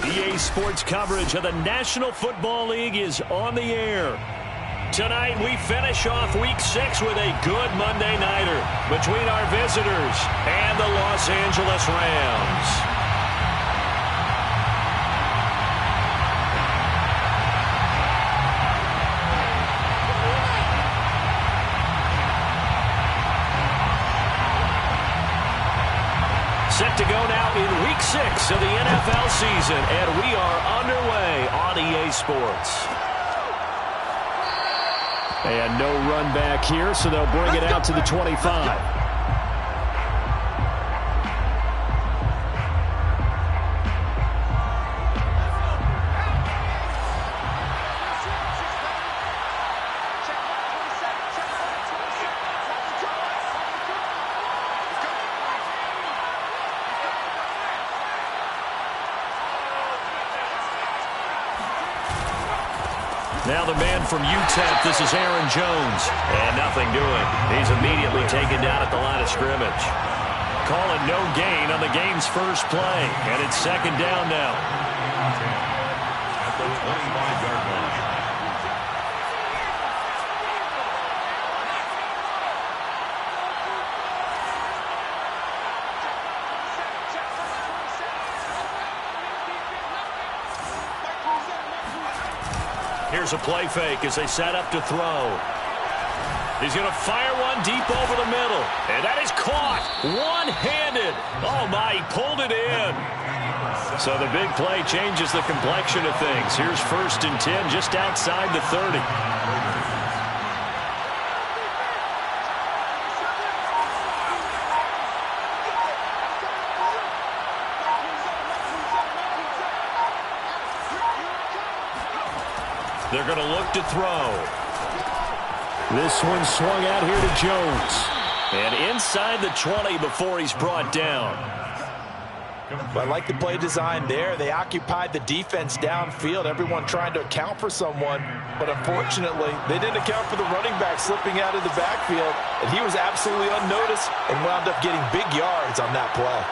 EA Sports coverage of the National Football League is on the air. Tonight, we finish off Week 6 with a good Monday nighter between our visitors and the Los Angeles Rams. Set to go now in Week 6 of the NFL season, and we are underway on EA Sports. And no run back here, so they'll bring it out to the 25. Now the man from UTEP, this is Aaron Jones. And nothing doing. He's immediately taken down at the line of scrimmage. Calling no gain on the game's first play. And it's second down now. At the 25-yard line. Here's a play fake as they set up to throw. He's going to fire one deep over the middle. And that is caught one-handed. Oh, my, he pulled it in. So the big play changes the complexion of things. Here's 1st and 10 just outside the 30. They're going to look to throw. This one swung out here to Jones. And inside the 20 before he's brought down. I like the play design there. They occupied the defense downfield, everyone trying to account for someone. But unfortunately, they didn't account for the running back slipping out of the backfield. And he was absolutely unnoticed and wound up getting big yards on that play.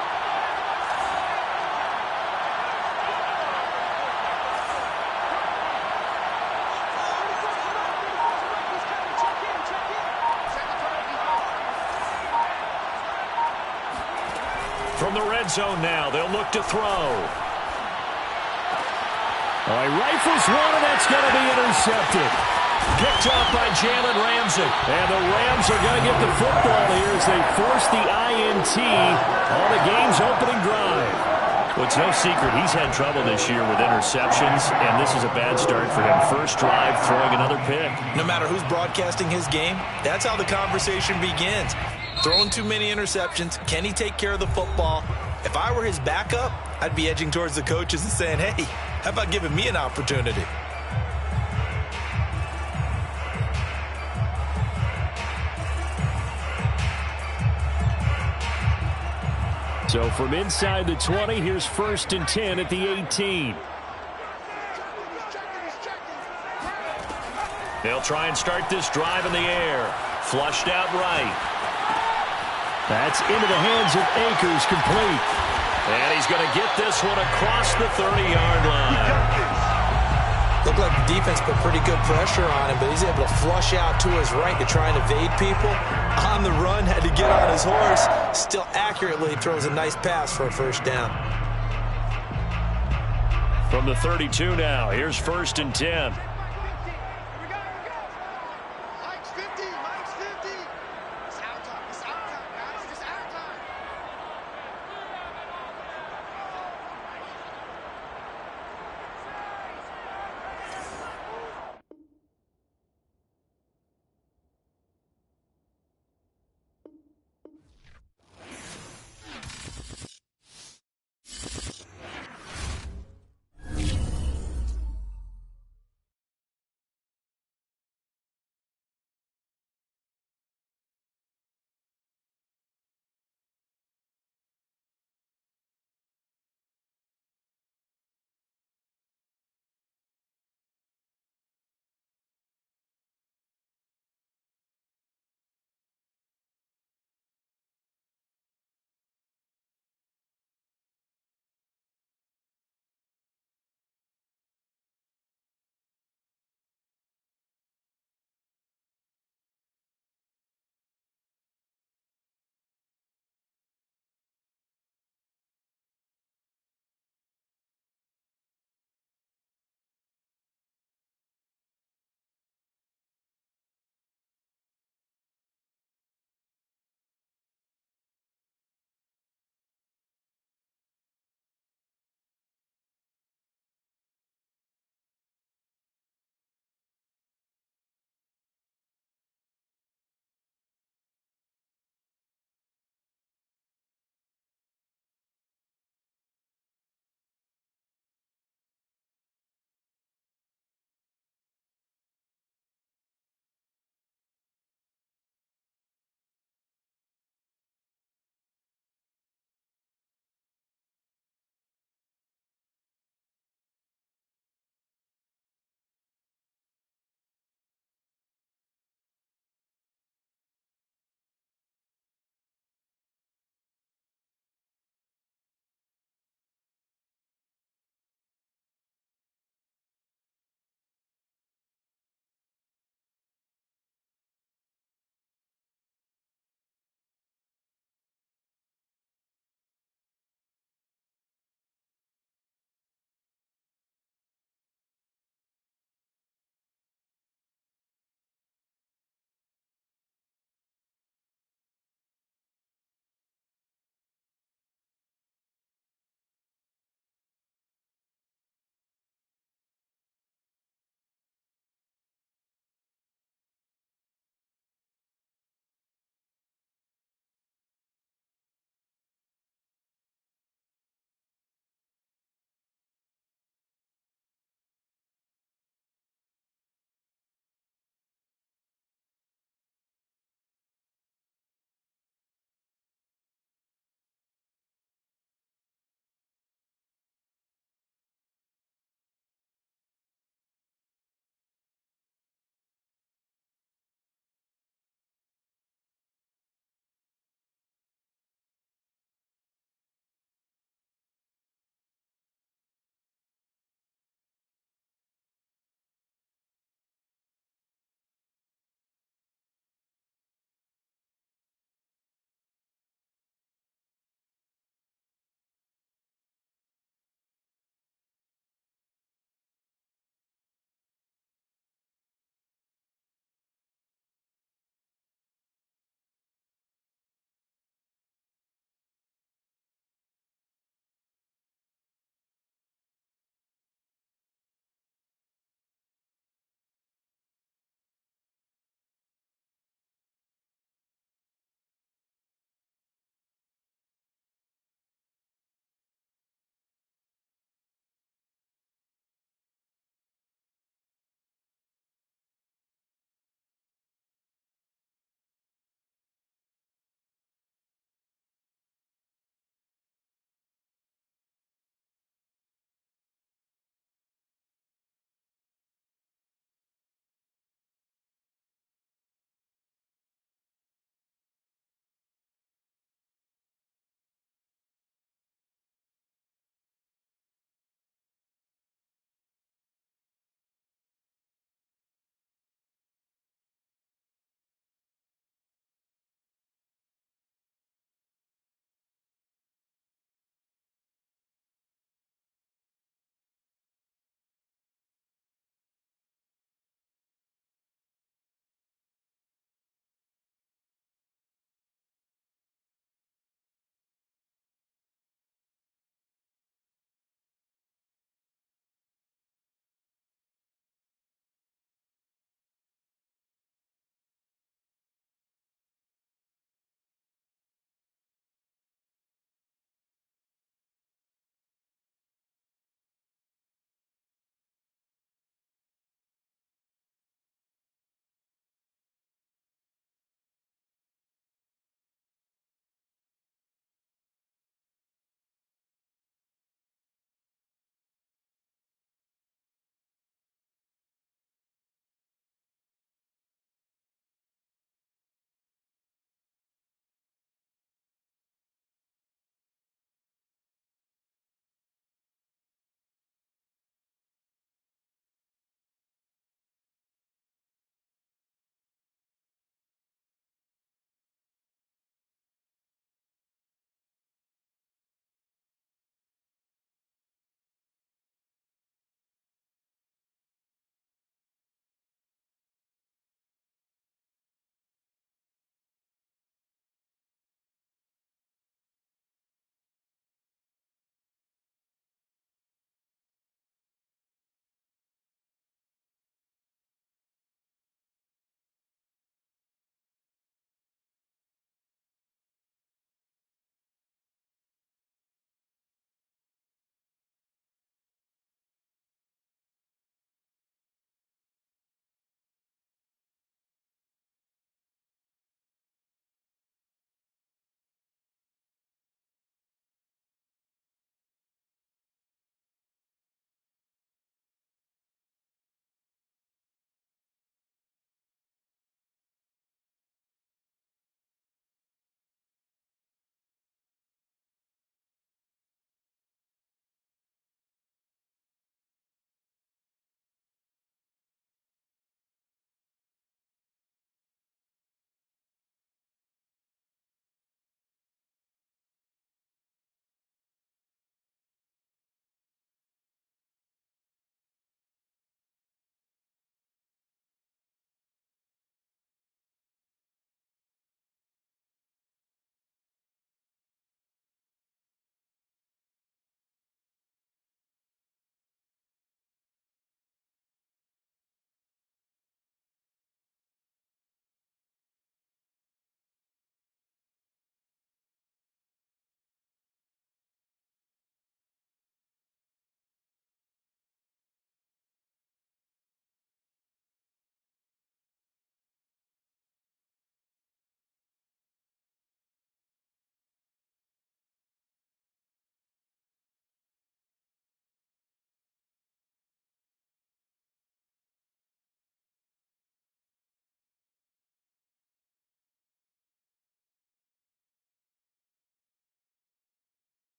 From the red zone now, they'll look to throw. Oh, he rifles one, and that's going to be intercepted. Picked up by Jalen Ramsey. And the Rams are going to get the football here as they force the INT on the game's opening drive. Well, it's no secret he's had trouble this year with interceptions, and this is a bad start for him. First drive, throwing another pick. No matter who's broadcasting his game, that's how the conversation begins. Throwing too many interceptions, can he take care of the football? If I were his backup, I'd be edging towards the coaches and saying, hey, how about giving me an opportunity? So from inside the 20, here's 1st and 10 at the 18. They'll try and start this drive in the air. Flushed out right. That's into the hands of Akers, complete. And he's going to get this one across the 30-yard line. Looked like the defense put pretty good pressure on him, but he's able to flush out to his right to try and evade people. On the run, had to get on his horse. Still accurately throws a nice pass for a first down. From the 32 now, here's 1st and 10.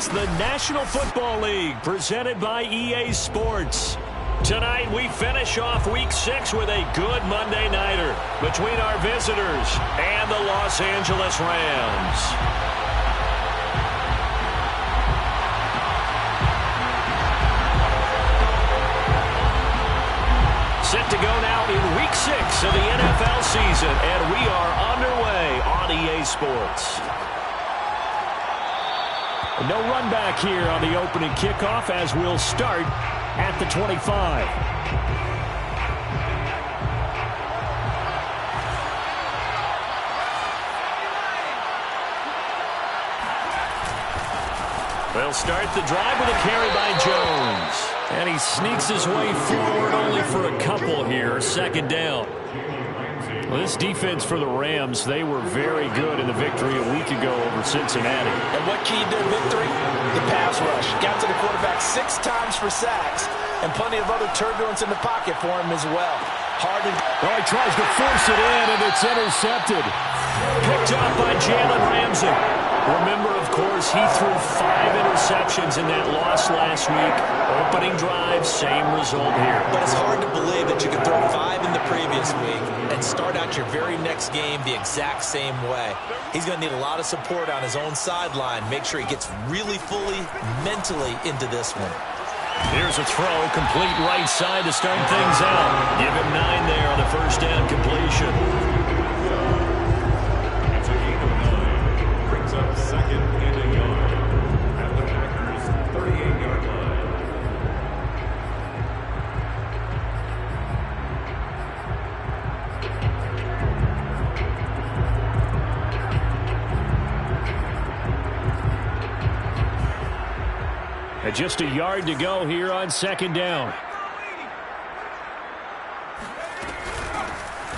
It's the National Football League presented by EA Sports. Tonight we finish off Week 6 with a good Monday nighter between our visitors and the Los Angeles Rams. Set to go now in Week 6 of the NFL season, and we are underway on EA Sports. No run back here on the opening kickoff as we'll start at the 25. They'll start the drive with a carry by Jones. And he sneaks his way forward only for a couple here. Second down. Well, this defense for the Rams, they were very good in the victory a week ago over Cincinnati. And what keyed their victory? The pass rush. Got to the quarterback 6 times for sacks, and plenty of other turbulence in the pocket for him as well. Hard to... Oh, he tries to force it in, and it's intercepted. Picked up by Jalen Ramsey. Remember, of course, he threw 5 interceptions in that loss last week. Opening drive, same result here. But it's hard to believe that you could throw 5 in the previous week and start out your very next game the exact same way. He's going to need a lot of support on his own sideline. Make sure he gets really fully, mentally into this one. Here's a throw, complete right side to start things out. Give him 9 there on the first down completion. Up second and a yard at the Packers' 38-yard line. And just a yard to go here on second down.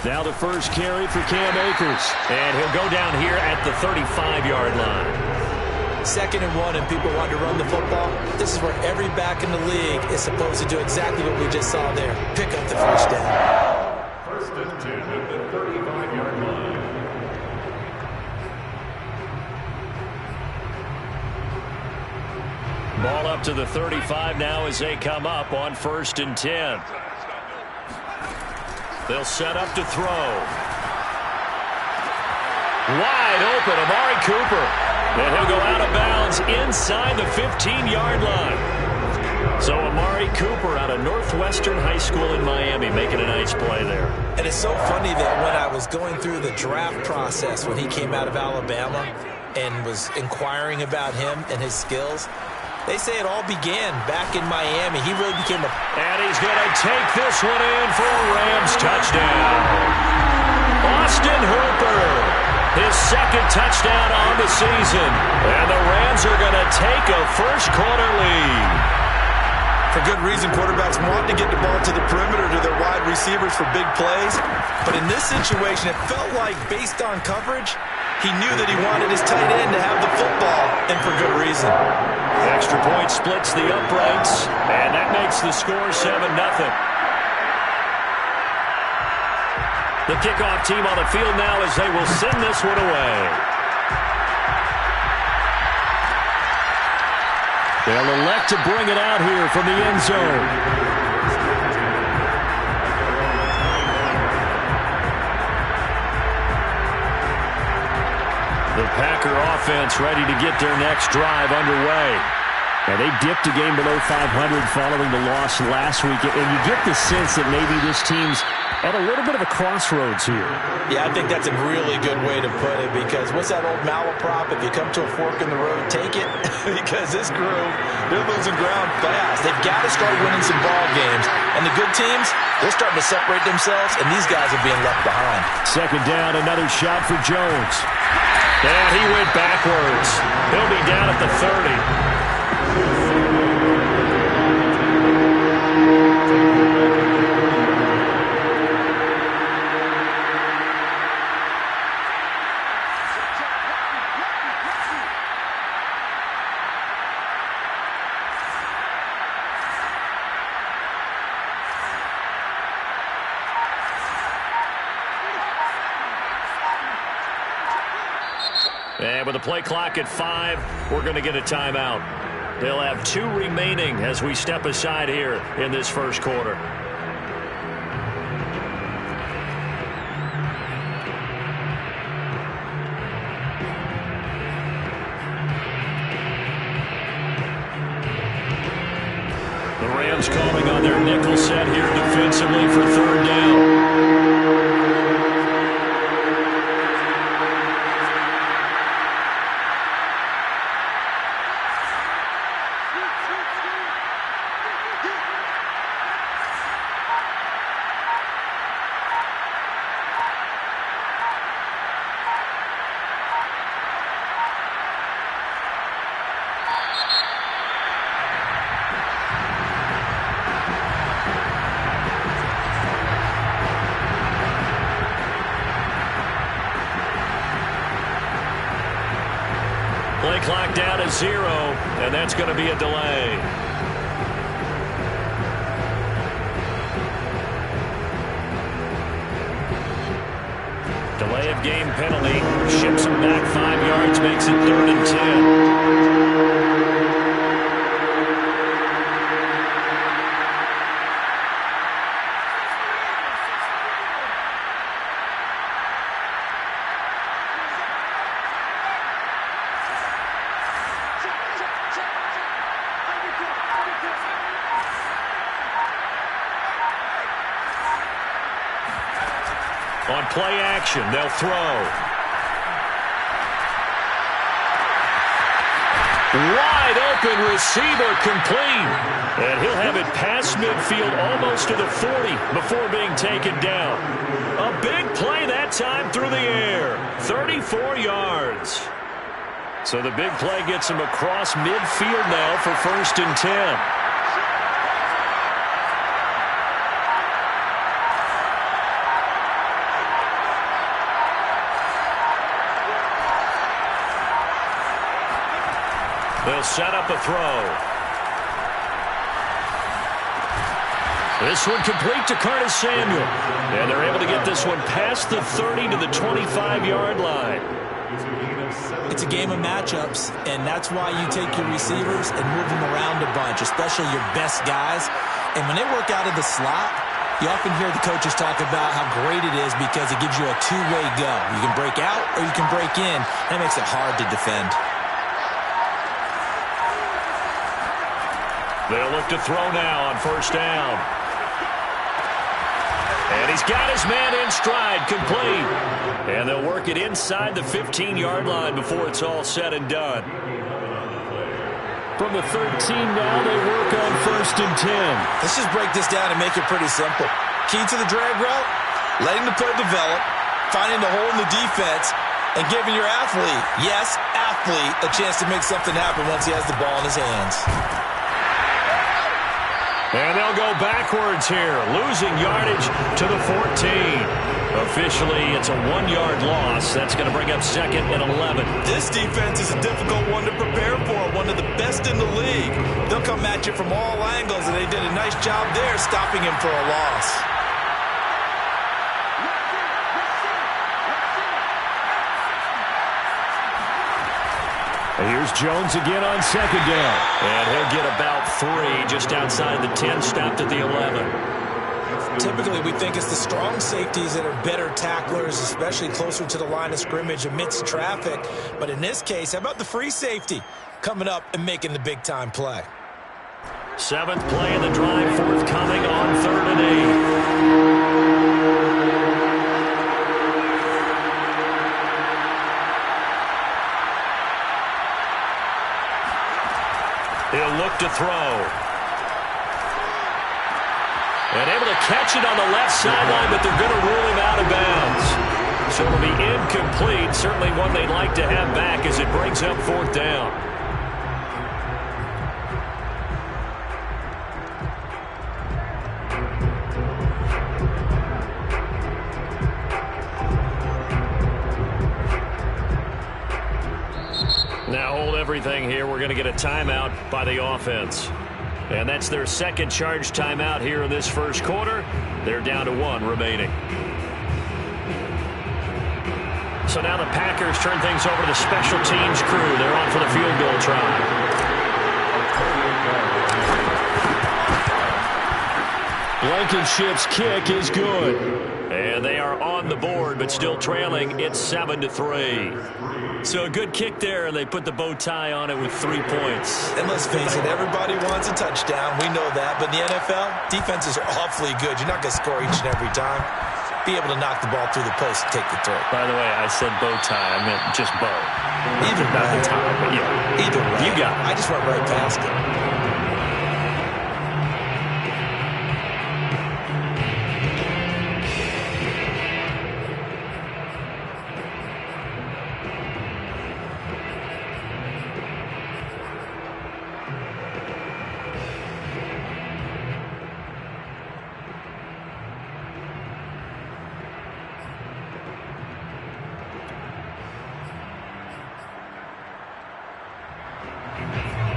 Now the first carry for Cam Akers. And he'll go down here at the 35-yard line. 2nd and 1 and people want to run the football. This is where every back in the league is supposed to do exactly what we just saw there. Pick up the first down. First and 10 at the 35-yard line. Ball up to the 35 now as they come up on 1st and 10. They'll set up to throw. Wide open, Amari Cooper. And he'll go out of bounds inside the 15-yard line. So Amari Cooper out of Northwestern High School in Miami making a nice play there. And it's so funny that when I was going through the draft process when he came out of Alabama and was inquiring about him and his skills, they say it all began back in Miami. He really became a... And he's going to take this one in for a Rams touchdown. Austin Hooper, his 2nd touchdown on the season. And the Rams are going to take a first-quarter lead. For good reason, quarterbacks want to get the ball to the perimeter to their wide receivers for big plays. But in this situation, it felt like, based on coverage, he knew that he wanted his tight end to have the football, and for good reason. The extra point splits the uprights, and that makes the score 7-0. The kickoff team on the field now as they will send this one away. They'll elect to bring it out here from the end zone. The Packer offense ready to get their next drive underway. And they dipped a game below 500 following the loss last week. And you get the sense that maybe this team's at a little bit of a crossroads here. Yeah, I think that's a really good way to put it, because what's that old malaprop? If you come to a fork in the road, take it. Because this group, they're losing ground fast. They've got to start winning some ball games. And the good teams, they're starting to separate themselves, and these guys are being left behind. 2nd down, another shot for Jones. And he went backwards. He'll be down at the 30. And with the play clock at 5, we're going to get a timeout. They'll have 2 remaining as we step aside here in this first quarter. The Rams calling on their nickel set here defensively for 3rd down. Play clock down to 0, and that's going to be a delay. Delay of game penalty. Ships him back 5 yards, makes it 3rd and 10. On play action, they'll throw. Wide open receiver complete. And he'll have it past midfield almost to the 40 before being taken down. A big play that time through the air. 34 yards. So the big play gets him across midfield now for 1st and 10. They'll set up a throw. This one complete to Curtis Samuel. And they're able to get this one past the 30 to the 25-yard line. It's a game of matchups, and that's why you take your receivers and move them around a bunch, especially your best guys. And when they work out of the slot, you often hear the coaches talk about how great it is because it gives you a two-way go. You can break out or you can break in. That makes it hard to defend. They'll look to throw now on 1st down. And he's got his man in stride, complete. And they'll work it inside the 15-yard line before it's all said and done. From the 13 now, they work on 1st and 10. Let's just break this down and make it pretty simple. Key to the drag route, letting the play develop, finding the hole in the defense, and giving your athlete, yes, athlete, a chance to make something happen once he has the ball in his hands. And they'll go backwards here, losing yardage to the 14. Officially, it's a 1-yard loss. That's going to bring up 2nd and 11. This defense is a difficult one to prepare for, one of the best in the league. They'll come at you from all angles, and they did a nice job there stopping him for a loss. Here's Jones again on 2nd down. And he'll get about 3 just outside the 10, stopped at the 11. Typically, we think it's the strong safeties that are better tacklers, especially closer to the line of scrimmage amidst traffic. But in this case, how about the free safety coming up and making the big-time play? 7th play in the drive, forthcoming on 3rd and 8. He'll look to throw. And able to catch it on the left sideline, but they're going to rule him out of bounds. So it'll be incomplete. Certainly one they'd like to have back as it brings up 4th down. Now hold everything here. We're going to get a timeout by the offense. And that's their 2nd charge timeout here in this first quarter. They're down to 1 remaining. So now the Packers turn things over to the special teams crew. They're on for the field goal try. Blankenship's kick is good. And they are on the board, but still trailing. It's 7-3. So a good kick there, and they put the bow tie on it with 3 points. And let's face it, everybody wants a touchdown. We know that. But in the NFL, defenses are awfully good. You're not going to score each and every time. Be able to knock the ball through the post and take the throw. By the way, I said bow tie. I meant just bow. Either not way. the tie, but yeah. Either way. You got it. I just went right past it.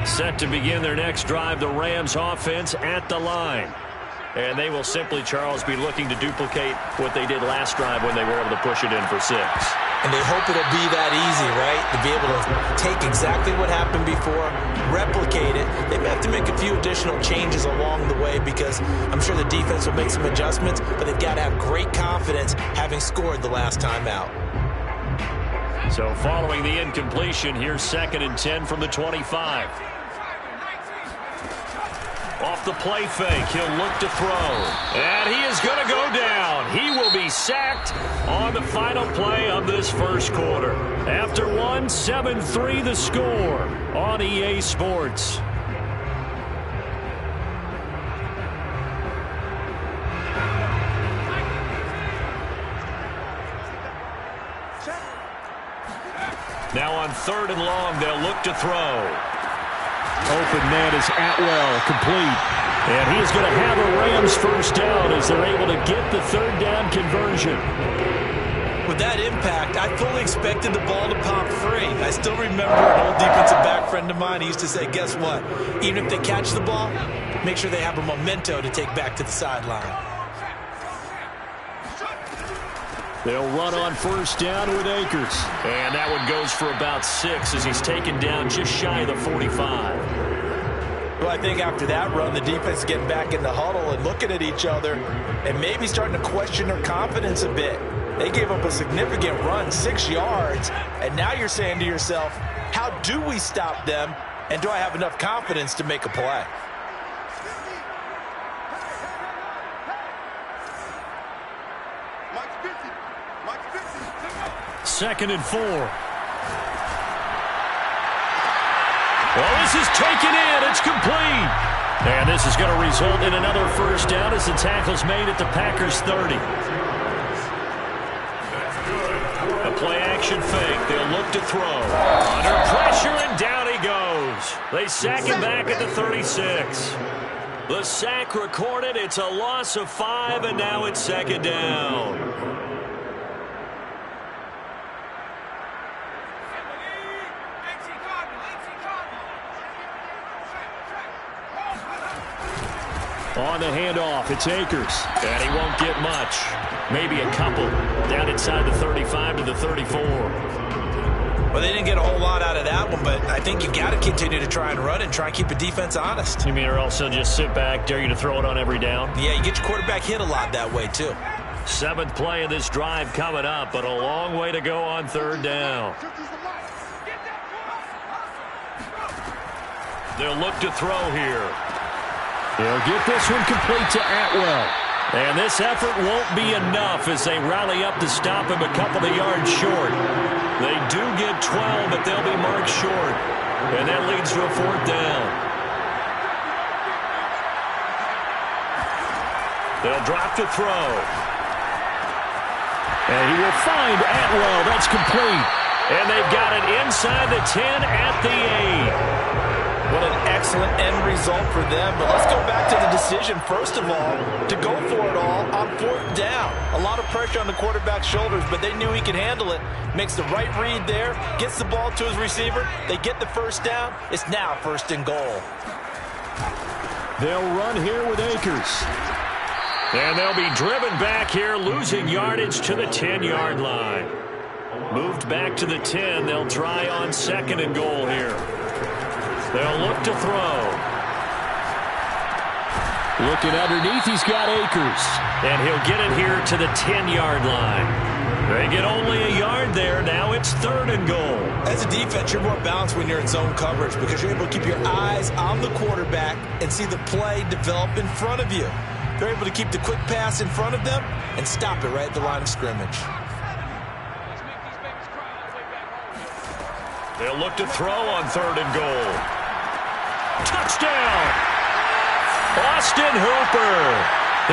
Set to begin their next drive, the Rams offense at the line. And they will simply, Charles, be looking to duplicate what they did last drive when they were able to push it in for 6. And they hope it'll be that easy, right? To be able to take exactly what happened before, replicate it. They may have to make a few additional changes along the way because I'm sure the defense will make some adjustments, but they've got to have great confidence having scored the last time out. So following the incompletion, here's 2nd and 10 from the 25. Off the play fake, he'll look to throw. And he is going to go down. He will be sacked on the final play of this first quarter. After 7-3 the score on EA Sports. Now on 3rd and long, they'll look to throw. Open man is Atwell, complete. And he is going to have a Rams first down as they're able to get the 3rd down conversion. With that impact, I fully expected the ball to pop free. I still remember an old defensive back friend of mine. He used to say, guess what? Even if they catch the ball, make sure they have a memento to take back to the sideline. They'll run on first down with Akers. And that one goes for about 6 as he's taken down just shy of the 45. Well, I think after that run, the defense is getting back in the huddle and looking at each other and maybe starting to question their confidence a bit. They gave up a significant run, 6 yards, and now you're saying to yourself, how do we stop them, and do I have enough confidence to make a play? Second and 4. Well, this is taken in. It's complete. And this is going to result in another first down as the tackle's made at the Packers' 30. A play-action fake. They'll look to throw. Under pressure, and down he goes. They sack him back at the 36. The sack recorded. It's a loss of 5, and now it's 2nd down. On the handoff, it's Akers. And he won't get much. Maybe a couple. Down inside the 35 to the 34. Well, they didn't get a whole lot out of that one, but I think you've got to continue to try and run and try and keep the defense honest. You mean or also just sit back, dare you to throw it on every down? Yeah, you get your quarterback hit a lot that way, too. 7th play of this drive coming up, but a long way to go on 3rd down. They'll look to throw here. They'll get this one complete to Atwell. And this effort won't be enough as they rally up to stop him a couple of yards short. They do get 12, but they'll be marked short. And that leads to a 4th down. They'll drop to throw. And he will find Atwell. That's complete. And they've got it inside the 10 at the 8. What an excellent end result for them. But let's go back to the decision, first of all, to go for it all on 4th down. A lot of pressure on the quarterback's shoulders, but they knew he could handle it. Makes the right read there, gets the ball to his receiver. They get the first down. It's now 1st and goal. They'll run here with Akers. And they'll be driven back here, losing yardage to the 10-yard line. Moved back to the 10. They'll try on 2nd and goal here. They'll look to throw. Looking underneath, he's got Akers. And he'll get it here to the 10-yard line. They get only a yard there. Now it's 3rd and goal. As a defense, you're more balanced when you're in zone coverage because you're able to keep your eyes on the quarterback and see the play develop in front of you. They're able to keep the quick pass in front of them and stop it right at the line of scrimmage. They'll look to throw on 3rd and goal. Touchdown! Austin Hooper.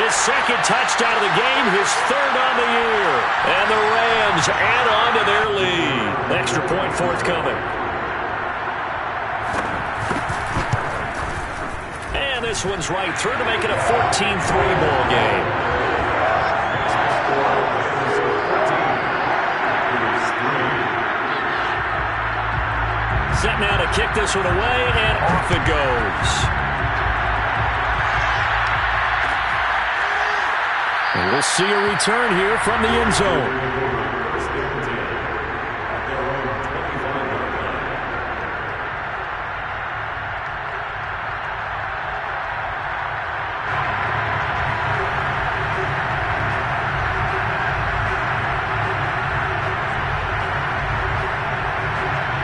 His 2nd touchdown of the game, his 3rd on the year. And the Rams add on to their lead. Extra point forthcoming. And this one's right through to make it a 14-3 ball game. Set now to kick this one away, and off it goes. And we'll see a return here from the end zone.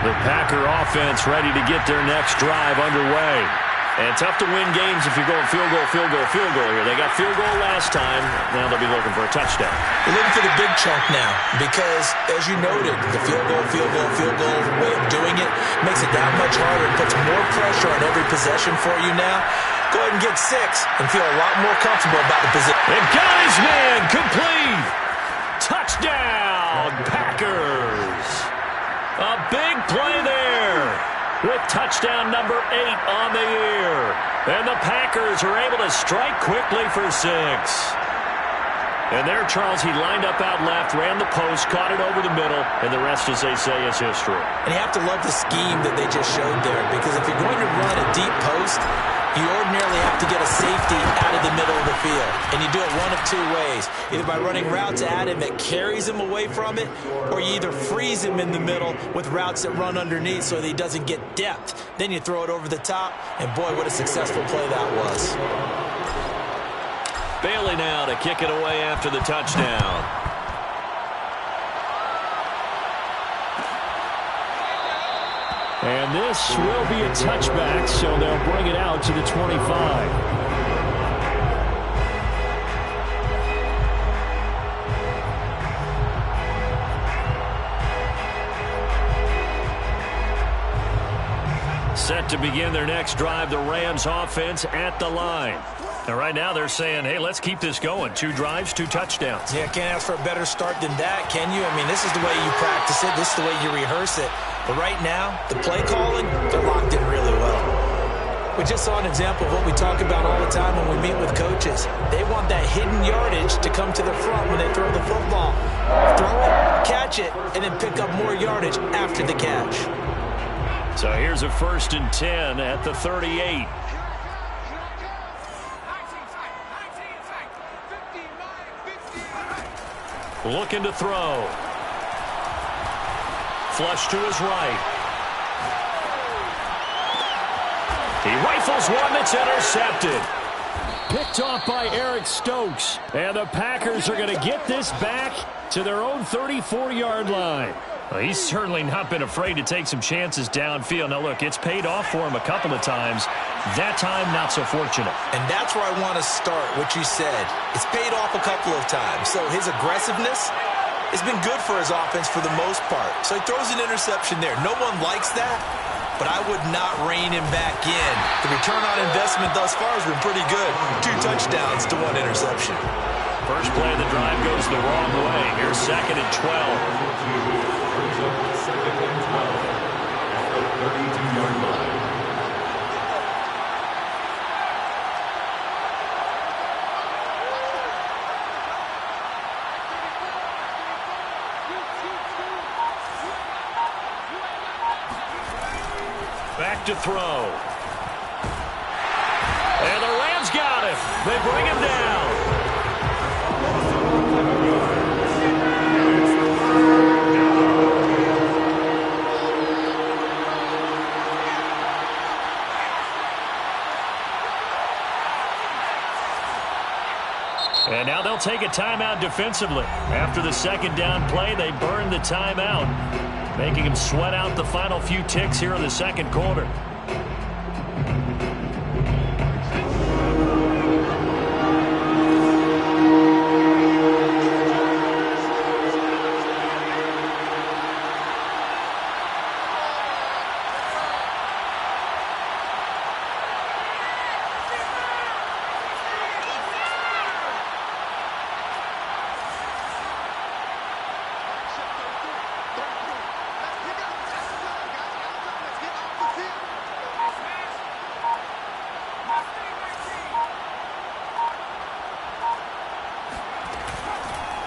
The Packer offense ready to get their next drive underway. And tough to win games if you're going field goal here. They got field goal last time. Now they'll be looking for a touchdown. They're looking for the big chunk now because, as you noted, the field goal way of doing it makes it that much harder and puts more pressure on every possession for you now. Go ahead and get 6 and feel a lot more comfortable about the position. And got his man complete. Touchdown, Packers. A big play there. With touchdown number 8 on the year. And the Packers are able to strike quickly for 6. And there, Charles, he lined up out left, ran the post, caught it over the middle, and the rest, as they say, is history. And you have to love the scheme that they just showed there, because if you're going to run a deep post, you ordinarily have to get a safety out of the middle of the field. And you do it one of 2 ways. Either by running routes at him that carries him away from it, or you either freeze him in the middle with routes that run underneath so that he doesn't get depth. Then you throw it over the top, and boy, what a successful play that was. Bailey now to kick it away after the touchdown. And this will be a touchback, so they'll bring it out to the 25. Set to begin their next drive, the Rams offense at the line. And right now they're saying, hey, let's keep this going. 2 drives, 2 touchdowns. Yeah, can't ask for a better start than that, can you? I mean, this is the way you practice it. This is the way you rehearse it. But right now, the play calling, they're locked in really well. We just saw an example of what we talk about all the time when we meet with coaches. They want that hidden yardage to come to the front when they throw the football. Throw it, catch it, and then pick up more yardage after the catch. So here's a 1st and 10 at the 38. Looking to throw. Flush to his right. He rifles one that's intercepted. Picked off by Eric Stokes. And the Packers are going to get this back to their own 34-yard line. Well, he's certainly not been afraid to take some chances downfield. Now, look, it's paid off for him a couple of times. That time, not so fortunate. And that's where I want to start, what you said. It's paid off a couple of times. So his aggressiveness has been good for his offense for the most part. So he throws an interception there. No one likes that, but I would not rein him back in. The return on investment thus far has been pretty good. 2 touchdowns to 1 interception. First play of the drive goes the wrong way. Here's 2nd and 12. Back to throw. And the Rams got him. They bring him down. And now they'll take a timeout defensively. After the second down play, they burn the timeout, making them sweat out the final few ticks here in the second quarter.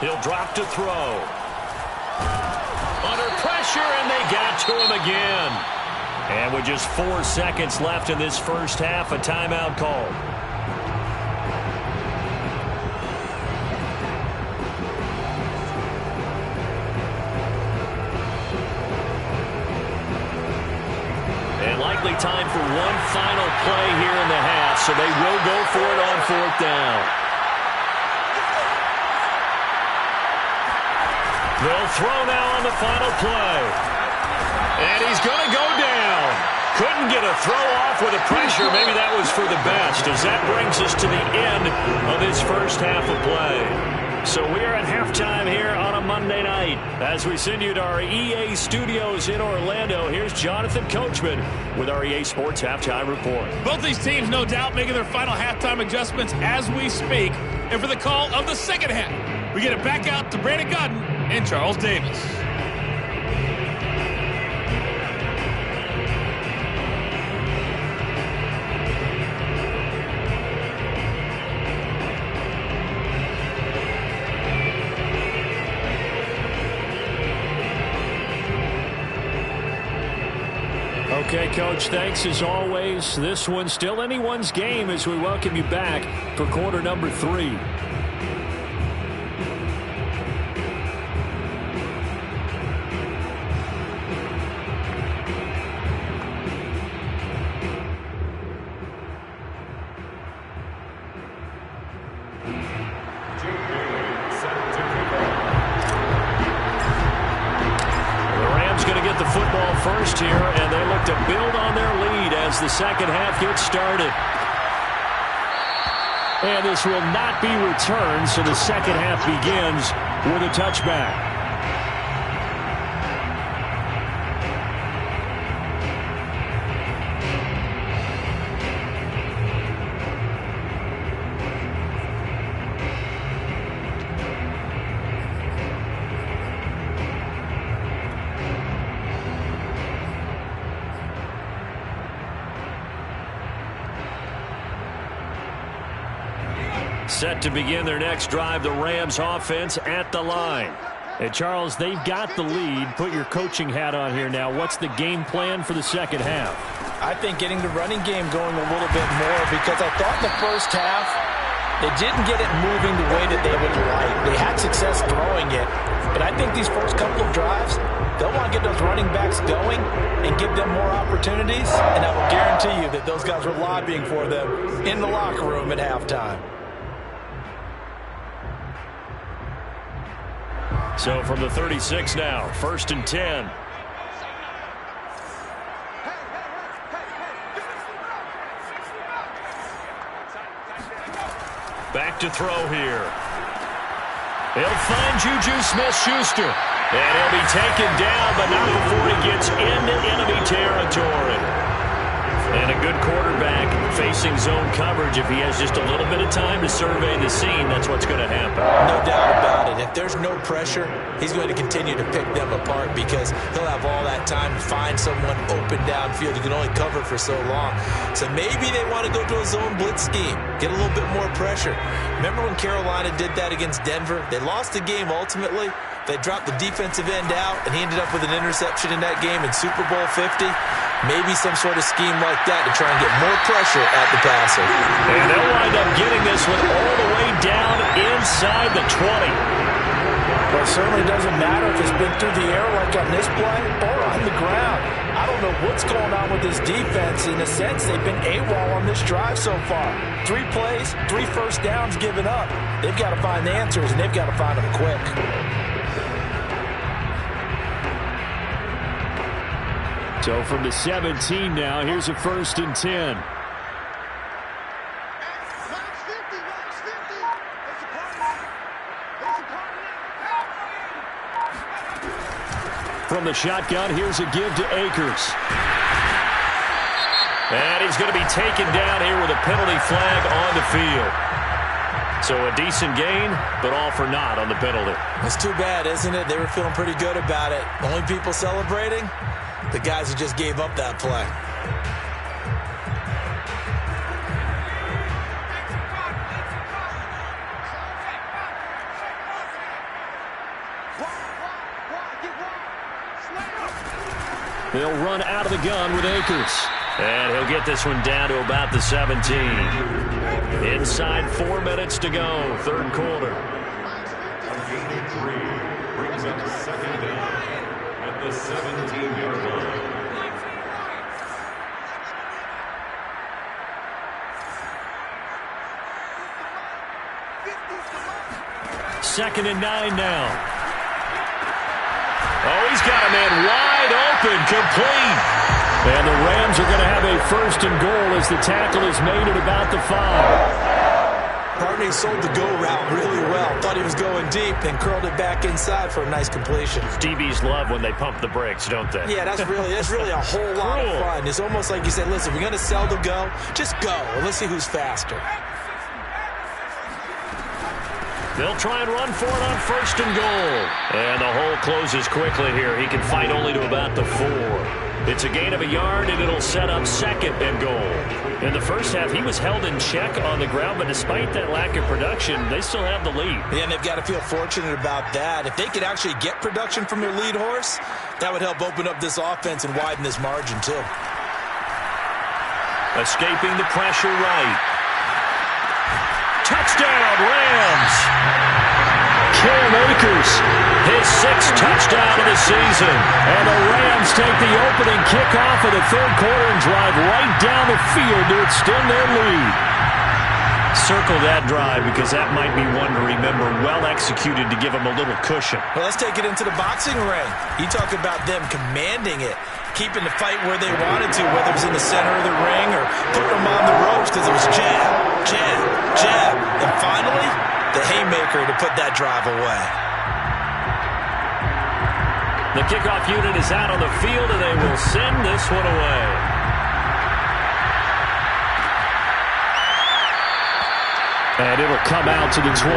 He'll drop to throw. Under pressure, and they got to him again. And with just 4 seconds left in this first half, a timeout call. And likely time for one final play here in the half, so they will go for it on 4th down. They'll throw now on the final play. And he's going to go down. Couldn't get a throw off with the pressure. Maybe that was for the best, as that brings us to the end of this first half of play. So we are at halftime here on a Monday night. As we send you to our EA studios in Orlando, here's Jonathan Coachman with our EA Sports Halftime Report. Both these teams, no doubt, making their final halftime adjustments as we speak. And for the call of the second half, we get it back out to Brandon Godden and Charles Davis. Okay, Coach, thanks as always. This one's still anyone's game as we welcome you back for quarter number 3. First here, and they look to build on their lead as the second half gets started. And this will not be returned, so the second half begins with a touchback. Set to begin their next drive, the Rams offense at the line. And Charles, they've got the lead. Put your coaching hat on here now. What's the game plan for the second half? I think getting the running game going a little bit more, because I thought in the first half they didn't get it moving the way that they would like. They had success throwing it, but I think these first couple of drives, they'll want to get those running backs going and give them more opportunities, and I will guarantee you that those guys were lobbying for them in the locker room at halftime. So from the 36 now, 1st and 10. Back to throw here. He'll find Juju Smith-Schuster. And he'll be taken down, but not before he gets into enemy territory. And a good quarterback facing zone coverage. If he has just a little bit of time to survey the scene, that's what's going to happen. No doubt about it. If there's no pressure, he's going to continue to pick them apart because he'll have all that time to find someone open downfield. You can only cover for so long. So maybe they want to go to a zone blitz scheme, get a little bit more pressure. Remember when Carolina did that against Denver? They lost the game ultimately. They dropped the defensive end out, and he ended up with an interception in that game in Super Bowl 50. Maybe some sort of scheme like that to try and get more pressure at the passer. And they'll wind up getting this one all the way down inside the 20. Well, it certainly doesn't matter if it's been through the air like on this play or on the ground. I don't know what's going on with this defense. In a sense, they've been AWOL on this drive so far. 3 plays, 3 first downs given up. They've got to find the answers, and they've got to find them quick. So from the 17 now, here's a 1st and 10. From the shotgun, here's a give to Akers. And he's going to be taken down here with a penalty flag on the field. So a decent gain, but all for naught on the penalty. It's too bad, isn't it? They were feeling pretty good about it. Only people celebrating? The guys who just gave up that play. They'll run out of the gun with Akers. And he'll get this one down to about the 17. Inside 4 minutes to go, 3rd quarter. A gain of 3 brings up 2nd down at the 17-yard line. 2nd and 9 now. Oh, he's got a man wide open, complete. And the Rams are going to have a 1st and goal as the tackle is made at about the 5. Barney sold the go route really well. Thought he was going deep, then curled it back inside for a nice completion. DBs love when they pump the brakes, don't they? Yeah, that's really a whole lot of fun. It's almost like you said, listen, we're going to sell the go. Just go, and let's see who's faster. They'll try and run for it on 1st and goal. And the hole closes quickly here. He can fight only to about the 4. It's a gain of a yard, and it'll set up 2nd and goal. In the first half, he was held in check on the ground, but despite that lack of production, they still have the lead. Yeah, and they've got to feel fortunate about that. If they could actually get production from their lead horse, that would help open up this offense and widen this margin, too. Escaping the pressure right. Touchdown, Rams! Cam Akers, his 6th touchdown of the season. And the Rams take the opening kickoff of the 3rd quarter and drive right down the field to extend their lead. Circle that drive because that might be one to remember. Well executed to give them a little cushion. Well, let's take it into the boxing ring. You talk about them commanding it, keeping the fight where they wanted to, whether it was in the center of the ring or putting them on the ropes because it was jab, jab, jab. And finally, the haymaker to put that drive away. The kickoff unit is out on the field, and they will send this one away. And it'll come out to the 25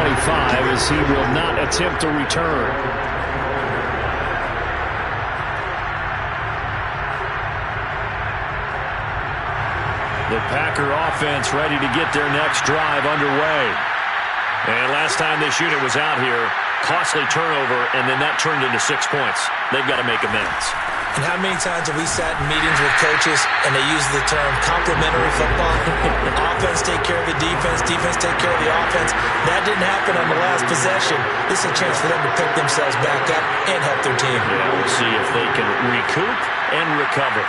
as he will not attempt to return. The Packer offense ready to get their next drive underway. And last time this unit was out here, costly turnover, and then that turned into 6 points. They've got to make amends. And how many times have we sat in meetings with coaches and they use the term complementary football? Offense take care of the defense, defense take care of the offense. That didn't happen on the last possession. This is a chance for them to pick themselves back up and help their team. Yeah, we'll see if they can recoup and recover.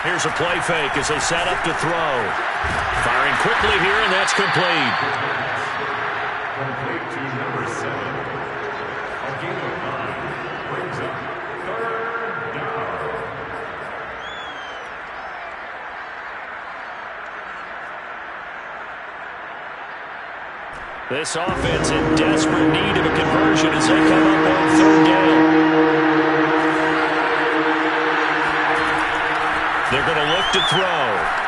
Here's a play fake as they set up to throw. Firing quickly here, and that's complete. Complete to number 7. A gain of 9 brings up 3rd down. This offense in desperate need of a conversion as they come up on 3rd down. They're going to look to throw.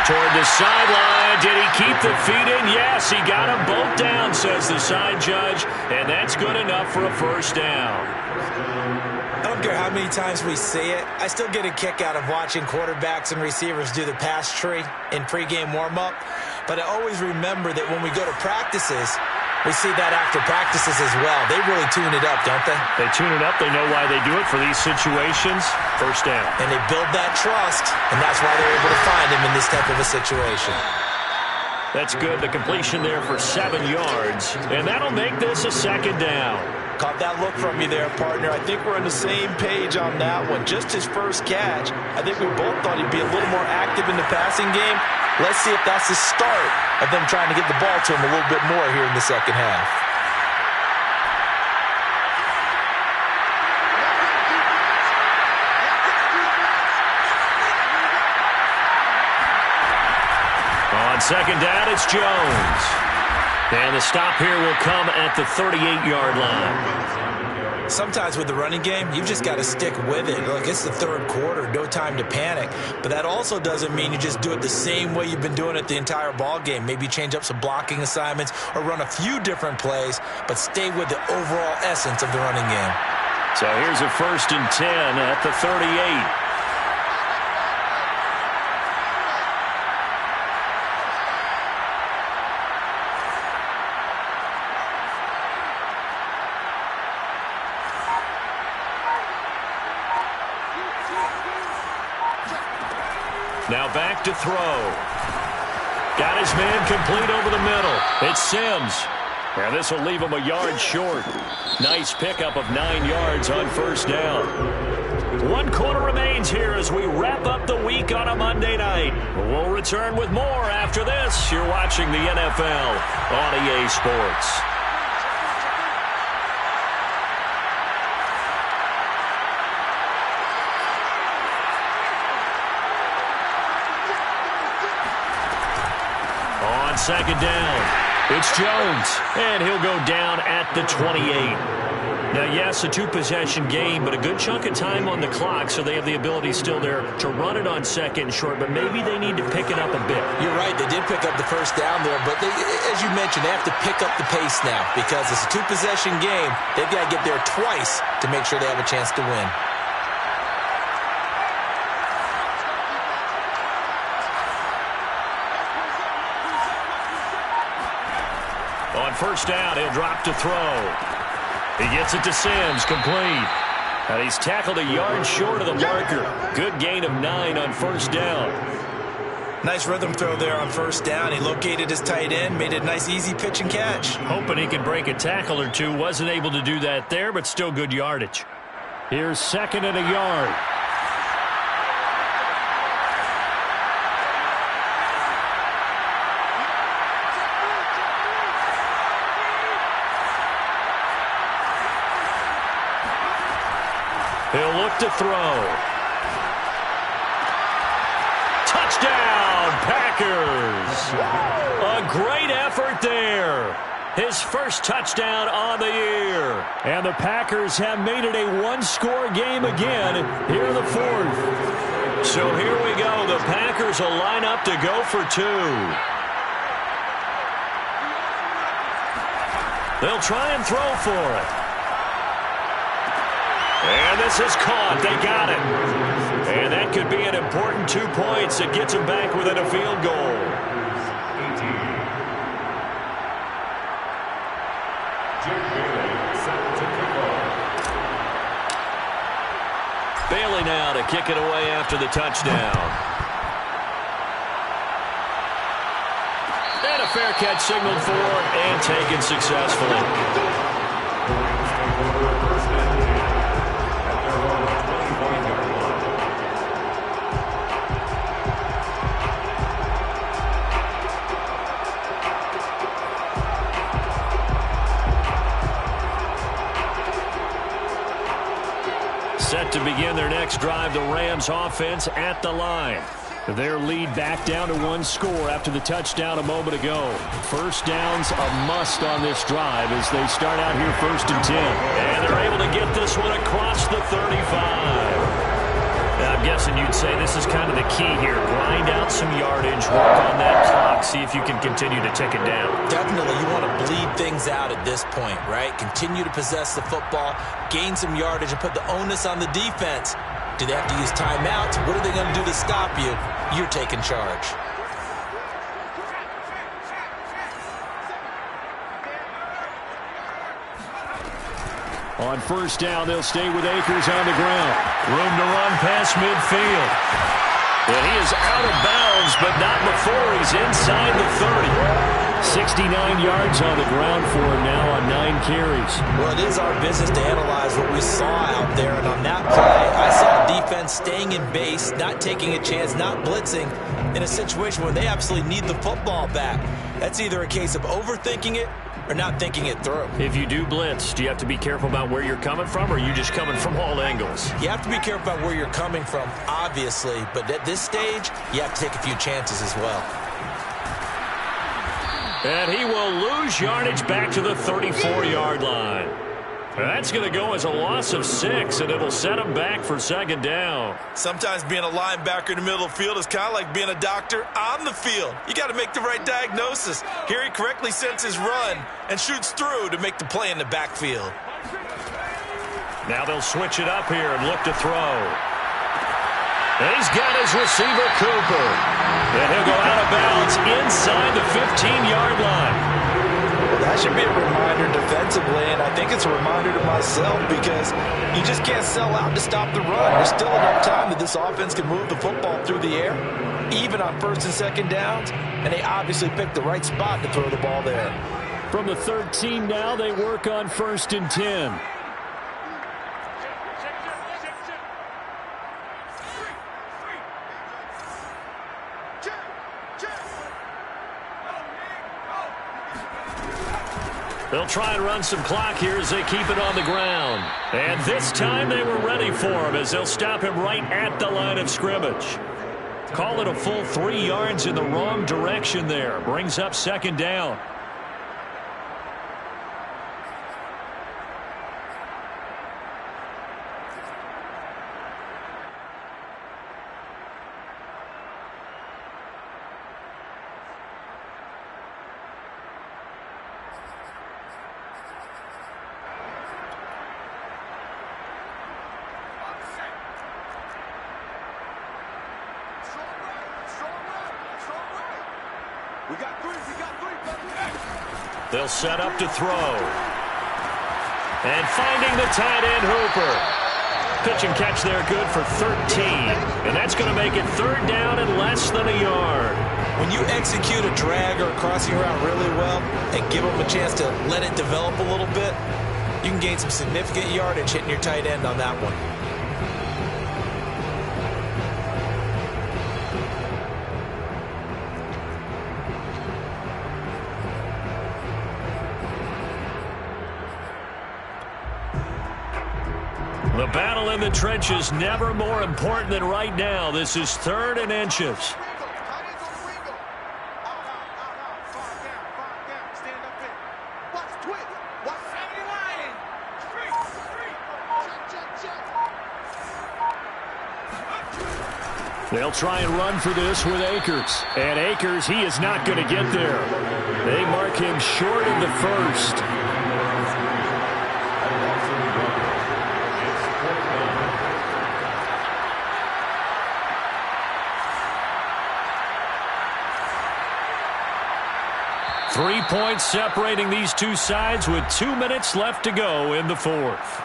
Toward the sideline. Did he keep the feet in? Yes, he got them both down, says the side judge. And that's good enough for a 1st down. I don't care how many times we see it. I still get a kick out of watching quarterbacks and receivers do the pass tree in pregame warm-up. But I always remember that when we go to practices, We see that after practices as well. They really tune it up, don't they? They tune it up. They know why they do it for these situations. First down. And they build that trust, and that's why they're able to find him in this type of a situation. That's good. The completion there for 7 yards. And that'll make this a second down. Caught that look from you there, partner. I think we're on the same page on that one. Just his first catch. I think we both thought he'd be a little more active in the passing game. Let's see if that's the start of them trying to get the ball to him a little bit more here in the second half. On second down, it's Jones. And the stop here will come at the 38-yard line. Sometimes with the running game, you've just got to stick with it. Look, it's the third quarter, no time to panic. But that also doesn't mean you just do it the same way you've been doing it the entire ball game. Maybe change up some blocking assignments or run a few different plays, but stay with the overall essence of the running game. So here's a 1st and 10 at the 38. Now back to throw. Got his man complete over the middle. It's Sims. And this will leave him a yard short. Nice pickup of 9 yards on first down. 1 quarter remains here as we wrap up the week on a Monday night. We'll return with more after this. You're watching the NFL on EA Sports. Second down. It's Jones, and he'll go down at the 28. Now, yes, a 2-possession game, but a good chunk of time on the clock, so they have the ability still there to run it on second and short, but maybe they need to pick it up a bit. You're right. They did pick up the first down there, but as you mentioned, they have to pick up the pace now because it's a 2-possession game. They've got to get there twice to make sure they have a chance to win. On first down, he'll drop to throw. He gets it to Sims, complete. And he's tackled a yard short of the marker. Good gain of 9 on first down. Nice rhythm throw there on first down. He located his tight end, made it a nice, easy pitch and catch. Hoping he could break a tackle or two. Wasn't able to do that there, but still good yardage. Here's 2nd and a yard. He'll look to throw. Touchdown, Packers. A great effort there. His first touchdown on the year. And the Packers have made it a one-score game again here in the fourth. So here we go. The Packers will line up to go for 2. They'll try and throw for it. And this is caught. They got it. And that could be an important 2 points. It gets them back within a field goal. 18. Jim Bailey set to kick off. Bailey now to kick it away after the touchdown. And a fair catch signaled for and taken successfully. Set to begin their next drive, the Rams offense at the line. Their lead back down to 1 score after the touchdown a moment ago. First down's a must on this drive as they start out here 1st and 10. And they're able to get this one across the 35. Now, I'm guessing you'd say this is kind of the key here. Grind out some yardage, work on that clock, see if you can continue to tick it down. Definitely, you want to bleed things out at this point, right? Continue to possess the football, gain some yardage, and put the onus on the defense. Do they have to use timeouts? What are they going to do to stop you? You're taking charge. On first down, they'll stay with Akers on the ground. Room to run past midfield. And he is out of bounds, but not before he's inside the 30. 69 yards on the ground for him now on 9 carries. Well, it is our business to analyze what we saw out there. And on that play, I saw defense staying in base, not taking a chance, not blitzing in a situation where they absolutely need the football back. That's either a case of overthinking it or not thinking it through. If you do blitz, do you have to be careful about where you're coming from, or are you just coming from all angles? You have to be careful about where you're coming from, obviously. But at this stage, you have to take a few chances as well. And he will lose yardage back to the 34-yard line. That's going to go as a loss of 6, and it'll set him back for second down. Sometimes being a linebacker in the middle of the field is kind of like being a doctor on the field. You got to make the right diagnosis. Here he correctly sends his run and shoots through to make the play in the backfield. Now they'll switch it up here and look to throw. And he's got his receiver, Cooper. And he'll go out of bounds inside the 15-yard line. Well, that should be a reminder defensively, and I think it's a reminder to myself because you just can't sell out to stop the run. There's still enough time that this offense can move the football through the air, even on first and second downs, and they obviously picked the right spot to throw the ball there. From the 13 now, they work on first and 10. They'll try and run some clock here as they keep it on the ground. And this time they were ready for him as they'll stop him right at the line of scrimmage. Call it a full 3 yards in the wrong direction there. Brings up second down. They'll set up to throw. And finding the tight end, Hooper. Pitch and catch there, good for 13. And that's going to make it third down and less than a yard. When you execute a drag or a crossing route really well and give them a chance to let it develop a little bit, you can gain some significant yardage hitting your tight end on that one. The battle in the trenches never more important than right now. This is 3rd and inches. They'll try and run for this with Akers. And Akers, he is not going to get there. They mark him short of the first. Three points separating these two sides with 2 minutes left to go in the fourth.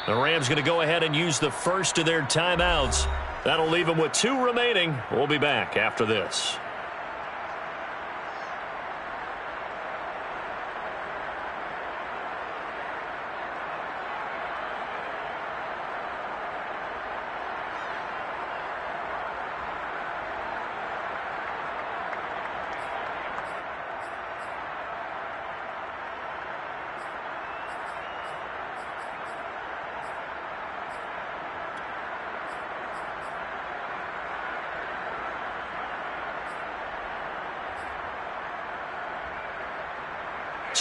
The Rams going to go ahead and use the first of their timeouts. That'll leave them with 2 remaining. We'll be back after this.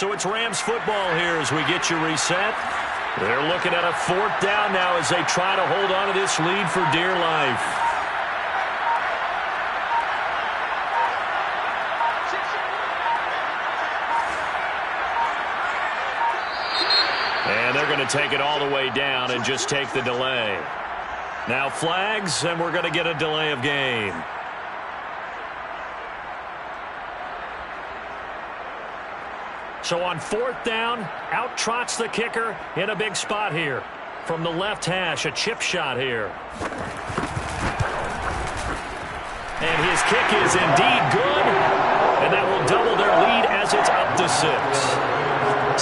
So it's Rams football here as we get you reset. They're looking at a 4th down now as they try to hold on to this lead for dear life. And they're going to take it all the way down and just take the delay. Now flags, and we're going to get a delay of game. So on 4th down, out trots the kicker in a big spot here. From the left hash, a chip shot here. And his kick is indeed good. And that will double their lead as it's up to 6.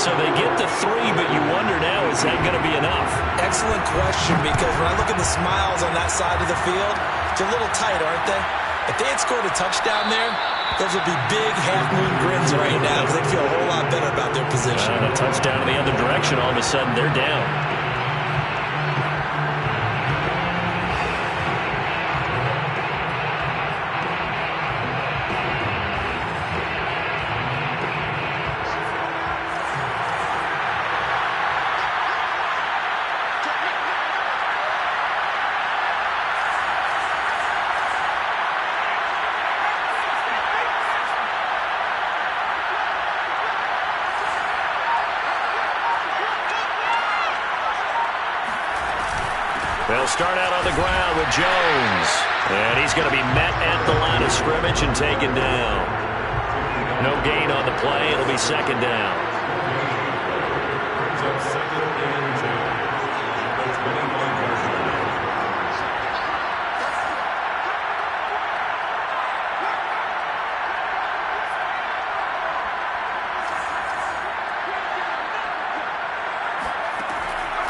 So they get the 3, but you wonder now, is that going to be enough? Excellent question, because when I look at the smiles on that side of the field, it's a little tight, aren't they? If they had scored a touchdown there, those would be big half-moon grins right now because they feel a whole lot better about their position. And a touchdown in the other direction, all of a sudden they're down. They'll start out on the ground with Jones. And he's going to be met at the line of scrimmage and taken down. No gain on the play. It'll be 2nd down.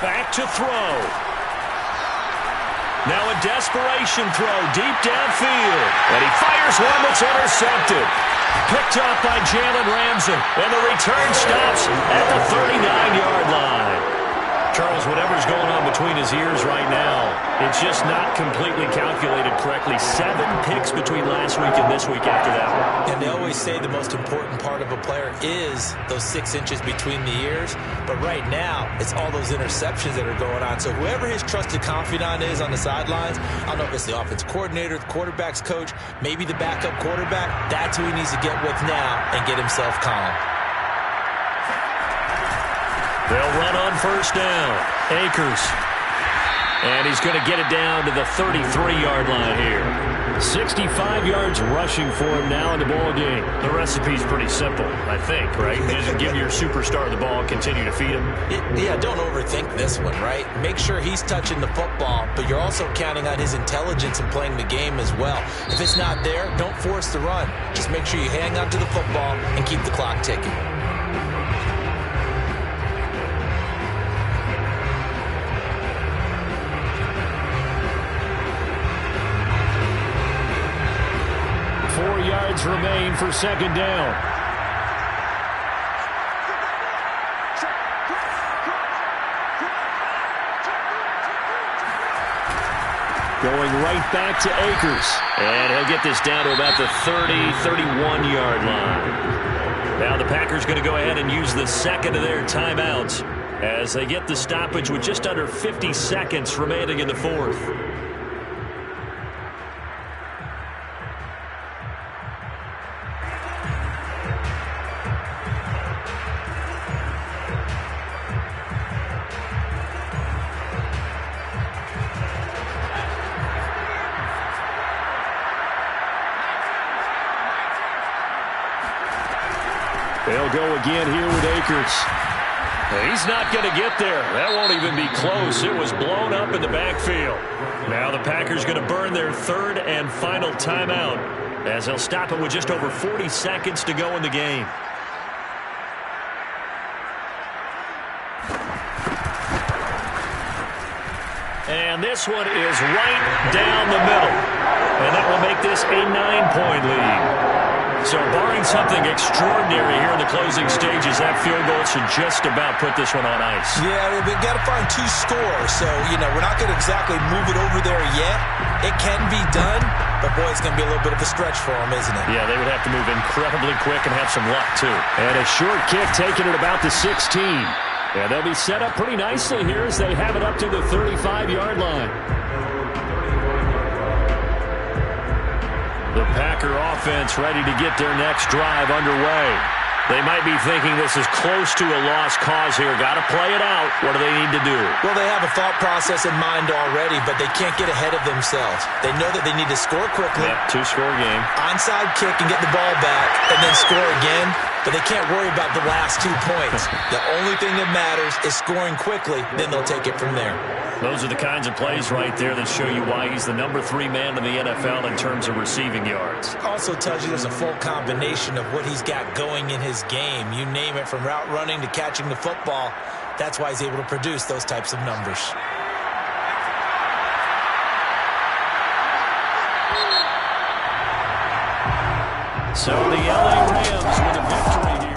Back to throw. Now a desperation throw deep downfield. And he fires one that's intercepted. Picked up by Jalen Ramsey. And the return stops at the 39-yard line. Charles, whatever's going on between his ears right now, it's just not completely calculated correctly. 7 picks between last week and this week after that. And they always say the most important part of a player is those 6 inches between the ears. But right now, it's all those interceptions that are going on. So whoever his trusted confidant is on the sidelines, I don't know if it's the offense coordinator, the quarterback's coach, maybe the backup quarterback, that's who he needs to get with now and get himself calm. They'll run on 1st down. Akers. And he's going to get it down to the 33-yard line here. 65 yards rushing for him now in the ball game. The recipe's pretty simple, I think, right? Just give your superstar the ball and continue to feed him. Yeah, don't overthink this one, right? Make sure he's touching the football, but you're also counting on his intelligence in playing the game as well. If it's not there, don't force the run. Just make sure you hang on to the football and keep the clock ticking. Remain for 2nd down. Going right back to Akers. And he'll get this down to about the 31-yard line. Now the Packers going to go ahead and use the 2nd of their timeouts as they get the stoppage with just under 50 seconds remaining in the 4th. They'll go again here with Akers. He's not going to get there. That won't even be close. It was blown up in the backfield. Now the Packers going to burn their 3rd and final timeout as they'll stop it with just over 40 seconds to go in the game. And this one is right down the middle. And that will make this a 9-point lead. So barring something extraordinary here in the closing stages, that field goal should just about put this one on ice. Yeah, we've got to find 2 scores. So, we're not going to exactly move it over there yet. It can be done, But, boy, it's going to be a little bit of a stretch for them, isn't it? Yeah, they would have to move incredibly quick and have some luck, too. And a short kick taken at about the 16. And they'll be set up pretty nicely here as they have it up to the 35-yard line. The Packer offense ready to get their next drive underway. They might be thinking this is close to a lost cause here. Got to play it out. What do they need to do? Well, they have a thought process in mind already, but they can't get ahead of themselves. They know that they need to score quickly. Yep, two-score game. Onside kick and get the ball back, and then score again. But they can't worry about the last 2 points. The only thing that matters is scoring quickly. Then they'll take it from there. Those are the kinds of plays right there that show you why he's the number 3 man in the NFL in terms of receiving yards. Also tells you there's a full combination of what he's got going in his game. You name it, from route running to catching the football. That's why he's able to produce those types of numbers. So the LA Rams with a victory here.